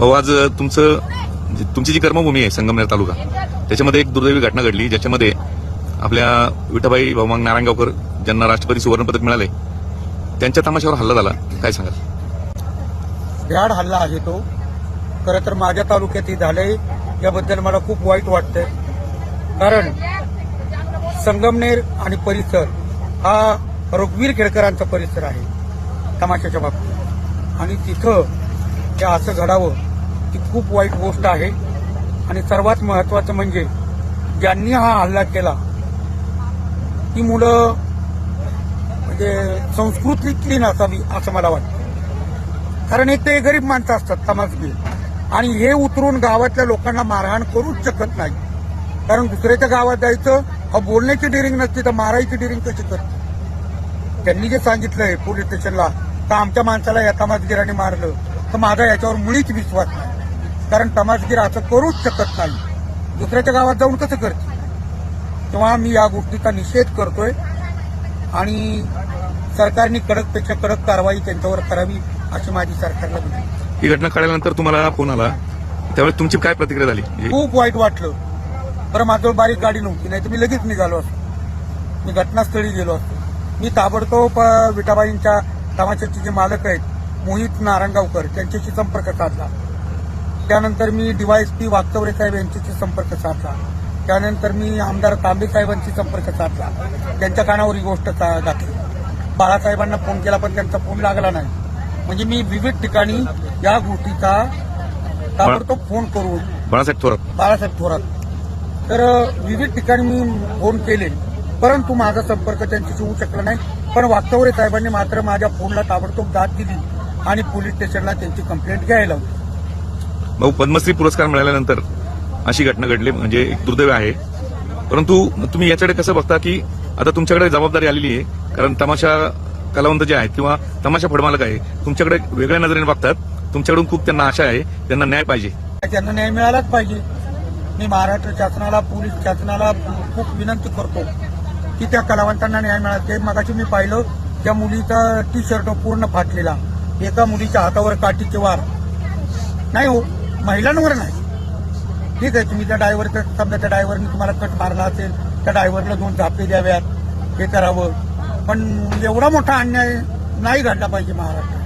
भाऊ, आज तुमची जी कर्मभूमी आहे संगमनेर तालुका, त्याच्यामध्ये एक दुर्दैवी घटना घडली, ज्याच्यामध्ये आपल्या विठाबाई भाऊमांग नारायणगावकर ज्यांना राष्ट्रपती सुवर्ण पदक मिळाले, त्यांच्या तमाशावर हल्ला झाला. काय सांगाल? भ्याड हल्ला आहे तो. खरं तर माझ्या तालुक्यातही झालंय, याबद्दल मला खूप वाईट वाटतंय. कारण संगमनेर आणि परिसर हा रघुवीर केळकरांचा परिसर आहे तमाशाच्या बाबतीत, आणि तिथं हे असं घडावं ती खूप वाईट गोष्ट आहे. आणि सर्वात महत्वाचं म्हणजे ज्यांनी हा हल्ला केला ती मुलं म्हणजे संस्कृतीतली नसावी असं मला वाटतं. कारण एक ते गरीब माणसं असतात तमासबीर, आणि हे उतरून गावातल्या लोकांना मारहाण करूच शकत नाही. कारण दुसऱ्याच्या गावात जायचं, बोलण्याची डिरिंग नसती तर मारायची डिरिंग कशी करते? त्यांनी जे सांगितलंय पोलीस स्टेशनला तर आमच्या माणसाला या तमासगिराने मारलं, तर माझा याच्यावर मुळीच विश्वास नाही. कारण तमासगीर असं करूच शकत नाही, दुसऱ्याच्या गावात जाऊन कसं करते? तेव्हा मी या गोष्टीचा निषेध करतोय आणि सरकारने कडकपेक्षा कडक कारवाई त्यांच्यावर करावी अशी माझी सरकारला विनंती. ही घटना कळल्यानंतर तुम्हाला फोन आला, त्यावेळेस तुमची काय प्रतिक्रिया झाली? खूप वाईट वाटलं. बरं, माझ्यावर बारीक गाडी नव्हती, नाही तर मी लगेच निघालो असतो, मी घटनास्थळी गेलो असतो. मी ताबडतोब विठाबाईंच्या तमाशाचे जे मालक आहेत मोहित नारायणगावकर त्यांच्याशी संपर्क साधला. त्यानंतर मी डीवायएसपी वागचौरे साहेब यांच्याशी संपर्क साधला. त्यानंतर मी आमदार तांबे साहेबांशी संपर्क साधला, त्यांच्या कानावर ही गोष्ट घातली. बाळासाहेबांना फोन केला पण त्यांचा फोन लागला नाही. म्हणजे मी विविध ठिकाणी या गोष्टीचा ताबडतोब फोन करून बाळासाहेब थोरात तर विविध ठिकाणी मी फोन केले, परंतु माझा संपर्क त्यांच्याशी होऊ शकला नाही. पण वागचौरे साहेबांनी मात्र माझ्या फोनला ताबडतोब दाद दिली आणि पोलीस स्टेशनला त्यांची कंप्लेंट घ्यायला होती. भाऊ, पद्मश्री पुरस्कार मिळाल्यानंतर अशी घटना घडली म्हणजे एक दुर्दैव आहे. परंतु तुम्ही याच्याकडे कसं बघता की आता तुमच्याकडे जबाबदारी आलेली आहे, कारण तमाशा कलावंत जे आहेत किंवा तमाशा फडमालक आहे तुमच्याकडे वेगळ्या नजरेने बघतात, तुमच्याकडून खूप त्यांना आशा आहे, त्यांना न्याय पाहिजे. त्यांना न्याय मिळालाच पाहिजे. मी महाराष्ट्र शासनाला, पोलीस शासनाला खूप विनंती करतो की त्या कलावंतांना न्याय मिळाला. ते मगाशी मी पाहिलं, त्या मुलीचा टी शर्ट पूर्ण फाटलेला, एका मुलीच्या हातावर काठीचे वार. नाही हो, महिलांवर नाही. ठीक आहे, तुम्ही त्या ड्रायव्हरचं समजा त्या ड्रायव्हरने तुम्हाला कट मारला असेल, त्या ड्रायव्हरला 2 झापे द्याव्यात, हे करावं. पण एवढा मोठा अन्याय नाही घडला पाहिजे महाराष्ट्रात.